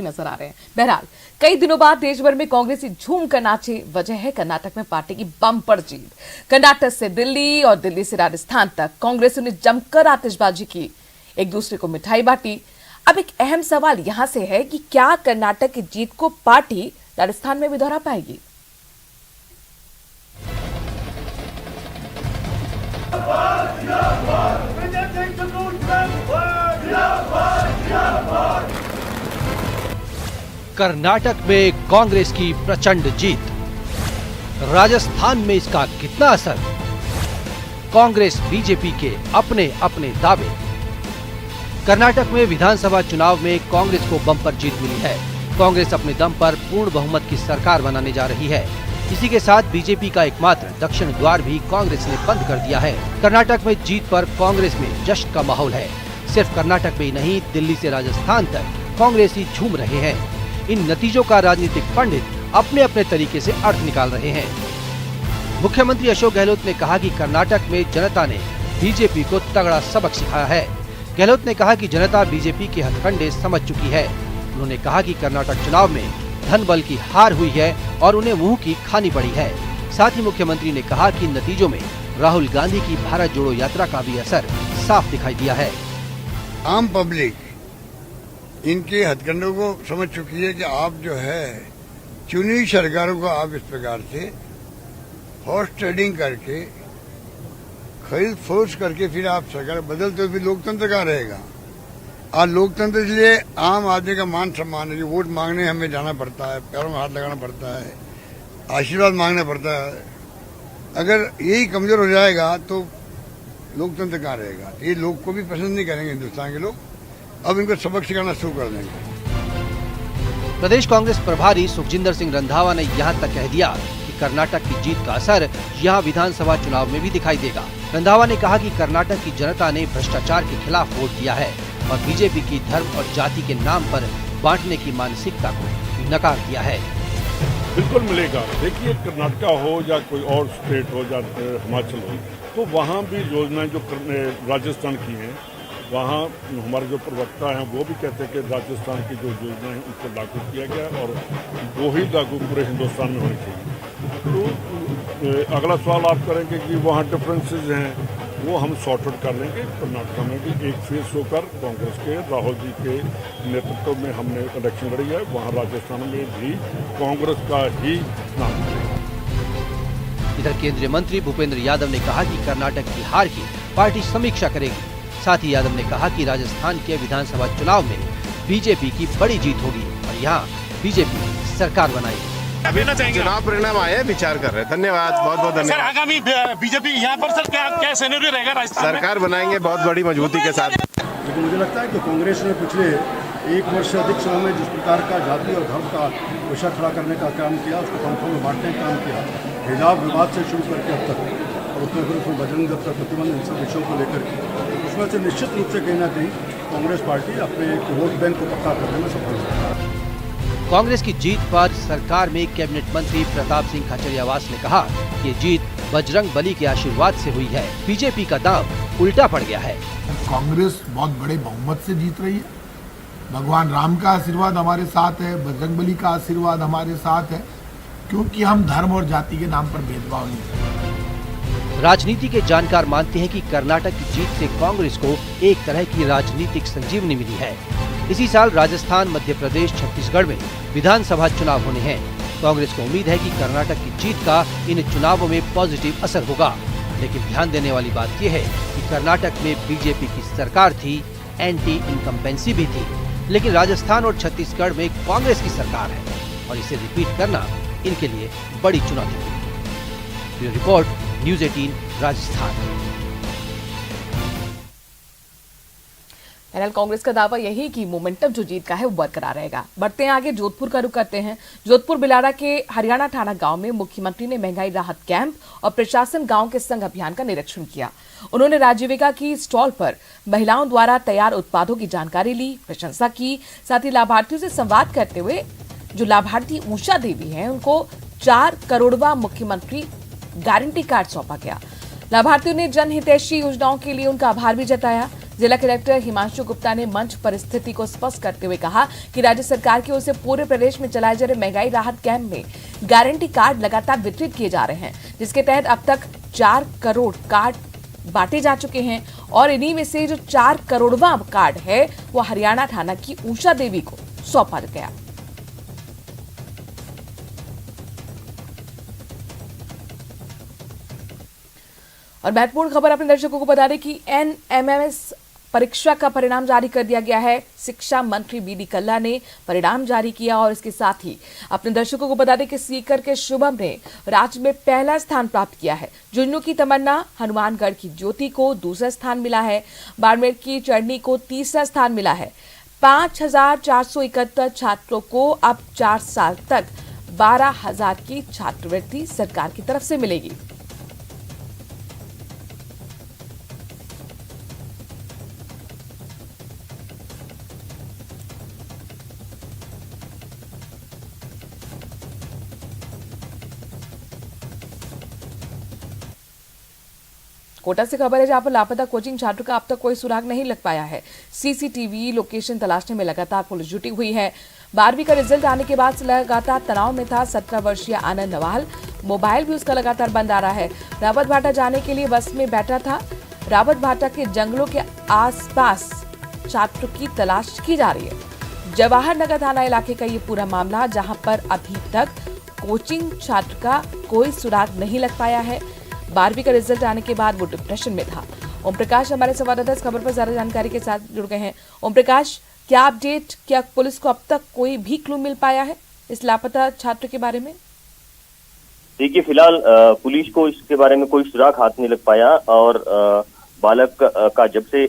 नजर आ रहे हैं। बहरहाल कई दिनों बाद देश भर में कांग्रेसी झूम कर नाचे। वजह है कर्नाटक में पार्टी की बम्पर जीत। कर्नाटक से दिल्ली और दिल्ली से राजस्थान तक कांग्रेसियों ने जमकर आतिशबाजी की, एक दूसरे को मिठाई बांटी। अब एक अहम सवाल यहां से है कि क्या कर्नाटक की जीत को पार्टी राजस्थान में भी दोहरा पाएगी? कर्नाटक में कांग्रेस की प्रचंड जीत, राजस्थान में इसका कितना असर? कांग्रेस बीजेपी के अपने अपने दावे। कर्नाटक में विधानसभा चुनाव में कांग्रेस को बम्पर जीत मिली है। कांग्रेस अपने दम पर पूर्ण बहुमत की सरकार बनाने जा रही है। इसी के साथ बीजेपी का एकमात्र दक्षिण द्वार भी कांग्रेस ने बंद कर दिया है। कर्नाटक में जीत पर कांग्रेस में जश्न का माहौल है। सिर्फ कर्नाटक में ही नहीं, दिल्ली से राजस्थान तक कांग्रेसी झूम रहे हैं। इन नतीजों का राजनीतिक पंडित अपने अपने तरीके से अर्थ निकाल रहे हैं। मुख्यमंत्री अशोक गहलोत ने कहा कि कर्नाटक में जनता ने बीजेपी को तगड़ा सबक सिखाया है। गहलोत ने कहा कि जनता बीजेपी के हथकंडे समझ चुकी है। उन्होंने कहा कि कर्नाटक चुनाव में धन बल की हार हुई है और उन्हें मुंह की खानी पड़ी है। साथ ही मुख्यमंत्री ने कहा कि नतीजों में राहुल गांधी की भारत जोड़ो यात्रा का भी असर साफ दिखाई दिया है। आम पब्लिक इनके हथकंडों को समझ चुकी है कि आप जो है चुनी सरकारों को आप इस प्रकार से हॉर्स ट्रेडिंग करके खरीद फोर्स करके फिर आप सरकार बदलते हो, फिर लोकतंत्र कहाँ रहेगा? आज लोकतंत्र इसलिए आम आदमी का मान सम्मान है कि वोट मांगने हमें जाना पड़ता है, पैरों में हाथ लगाना पड़ता है, आशीर्वाद मांगना पड़ता है। अगर यही कमजोर हो जाएगा तो लोकतंत्र कहाँ रहेगा? ये लोग को भी पसंद नहीं करेंगे हिंदुस्तान के लोग। अब इनको सबक सिखाना शुरू कर देंगे। प्रदेश कांग्रेस प्रभारी सुखजिंदर सिंह रंधावा ने यहाँ तक कह दिया कि कर्नाटक की जीत का असर यहाँ विधानसभा चुनाव में भी दिखाई देगा। रंधावा ने कहा कि कर्नाटक की जनता ने भ्रष्टाचार के खिलाफ वोट दिया है और बीजेपी की धर्म और जाति के नाम पर बांटने की मानसिकता को नकार दिया है। बिल्कुल मिलेगा। देखिए, कर्नाटक हो या कोई और स्टेट हो या हिमाचल हो, तो वहाँ भी योजनाएं जो राजस्थान की हैं, वहाँ हमारे जो प्रवक्ता हैं वो भी कहते हैं कि राजस्थान की जो योजनाएं हैं उनको लागू किया गया और वो ही लागू पूरे हिंदुस्तान में होनी चाहिए। तो अगला सवाल आप करेंगे कि वहाँ डिफरेंसेस हैं, वो हम सॉर्ट आउट कर लेंगे। कर्नाटक में भी एक फेस होकर कांग्रेस के राहुल जी के नेतृत्व में हमने इलेक्शन लड़ी है, वहाँ राजस्थान में भी कांग्रेस का ही नाम है। इधर केंद्रीय मंत्री भूपेंद्र यादव ने कहा कि कर्नाटक की हार की पार्टी समीक्षा करेगी। साथ ही यादव ने कहा कि राजस्थान के विधानसभा चुनाव में बीजेपी की बड़ी जीत होगी और यहाँ बीजेपी सरकार बनाएगी। अभी चुनाव परिणाम आए, विचार कर रहे हैं। धन्यवाद, बहुत बहुत धन्यवाद। सर, आगामी बीजेपी यहाँ पर सर क्या सिनेरियो रहेगा राजस्थान में? सरकार बनाएंगे बहुत बड़ी मजबूती के साथ। लेकिन मुझे लगता है कि कांग्रेस ने पिछले एक वर्ष से अधिक समय में जिस प्रकार का जाति और धर्म का विषय खड़ा करने का काम किया, उसको पंथों में बांटने का काम किया, हिजाब विवाद से शुरू करके अब तक, और उसमें फिर उसमें बजरंग दल का प्रतिबंध, इन सब विषयों को लेकर के, उसमें से निश्चित रूप से कहीं ना कहीं कांग्रेस पार्टी अपने वोट बैंक को पक्का करने में सफल है। कांग्रेस की जीत पर सरकार में कैबिनेट मंत्री प्रताप सिंह खाचरियावास ने कहा कि ये जीत बजरंग बली के आशीर्वाद से हुई है। बीजेपी का दांव उल्टा पड़ गया है। कांग्रेस बहुत बड़े बहुमत से जीत रही है। भगवान राम का आशीर्वाद हमारे साथ है, बजरंग बली का आशीर्वाद हमारे साथ है, क्योंकि हम धर्म और जाति के नाम पर भेदभाव नहीं करते। राजनीति के जानकार मानते हैं कि कर्नाटक की जीत से कांग्रेस को एक तरह की राजनीतिक संजीवनी मिली है। इसी साल राजस्थान, मध्य प्रदेश, छत्तीसगढ़ में विधानसभा चुनाव होने हैं। कांग्रेस को उम्मीद है कि कर्नाटक की जीत का इन चुनावों में पॉजिटिव असर होगा। लेकिन ध्यान देने वाली बात यह है कि कर्नाटक में बीजेपी की सरकार थी, एंटी इनकम्बेंसी भी थी, लेकिन राजस्थान और छत्तीसगढ़ में कांग्रेस की सरकार है और इसे रिपीट करना इनके लिए बड़ी चुनौती है। Report news 18 Rajasthan. कांग्रेस का दावा यही कि मोमेंटम जो जीत का है वो बरकरार रहेगा। बढ़ते हैं आगे, जोधपुर का रुख करते हैं। जोधपुर बिलाड़ा के हरियाणा ठाणा गांव में मुख्यमंत्री ने महंगाई राहत कैंप और प्रशासन गांव के संग अभियान का निरीक्षण किया। उन्होंने राजीविका की स्टॉल पर महिलाओं द्वारा तैयार उत्पादों की जानकारी ली, प्रशंसा की। साथ ही लाभार्थियों से संवाद करते हुए जो लाभार्थी उषा देवी है उनको 4 करोड़वां मुख्यमंत्री गारंटी कार्ड सौंपा गया। लाभार्थियों ने जनहितैषी योजनाओं के लिए उनका आभार भी जताया। जिला कलेक्टर हिमांशु गुप्ता ने मंच परिस्थिति को स्पष्ट करते हुए कहा कि राज्य सरकार की ओर से पूरे प्रदेश में चलाए जा रहे महंगाई राहत कैंप में गारंटी कार्ड लगातार वितरित किए जा रहे हैं, जिसके तहत अब तक 4 करोड़ कार्ड बांटे जा चुके हैं और इन्हीं में से जो 4 करोड़वां कार्ड है वो हरियाणा थाना की उषा देवी को सौंपा गया। और महत्वपूर्ण खबर अपने दर्शकों को बता दें कि NMMS परीक्षा का परिणाम जारी कर दिया गया है। शिक्षा मंत्री BD कल्ला ने परिणाम जारी किया और इसके साथ ही अपने दर्शकों को बता दें कि सीकर के शुभम ने राज्य में पहला स्थान प्राप्त किया है। झुंझुनू की तमन्ना, हनुमानगढ़ की ज्योति को दूसरा स्थान मिला है। बाड़मेर की चढ़नी को तीसरा स्थान मिला है। 5,471 छात्रों को अब 4 साल तक 12,000 की छात्रवृत्ति सरकार की तरफ से मिलेगी। कोटा से खबर है जहां पर लापता कोचिंग छात्र का अब तक कोई सुराग नहीं लग पाया है। सीसीटीवी लोकेशन तलाशने में लगातार पुलिस जुटी हुई है। 12वीं का रिजल्ट आने के बाद से लगातार तनाव में था 17 वर्षीय आनंद नवाल। मोबाइल भी उसका लगातार बंद आ रहा है। रावत भाटा जाने के लिए बस में बैठा था। रावत भाटा के जंगलों के आसपास छात्र की तलाश की जा रही है। जवाहर नगर थाना इलाके का ये पूरा मामला, जहां पर अभी तक कोचिंग छात्र का कोई सुराग नहीं लग पाया है। 12वीं का रिजल्ट आने के बाद वो डिप्रेशन में था। ओम प्रकाश हमारे संवाददाता इस खबर पर ज्यादा जानकारी के साथ जुड़ गए हैं। ओम प्रकाश, क्या अपडेट, क्या पुलिस को अब तक कोई भी क्लू मिल पाया है इस लापता छात्र के बारे में? देखिए, फिलहाल पुलिस को इसके बारे में कोई सुराग हाथ नहीं लग पाया और बालक का जब से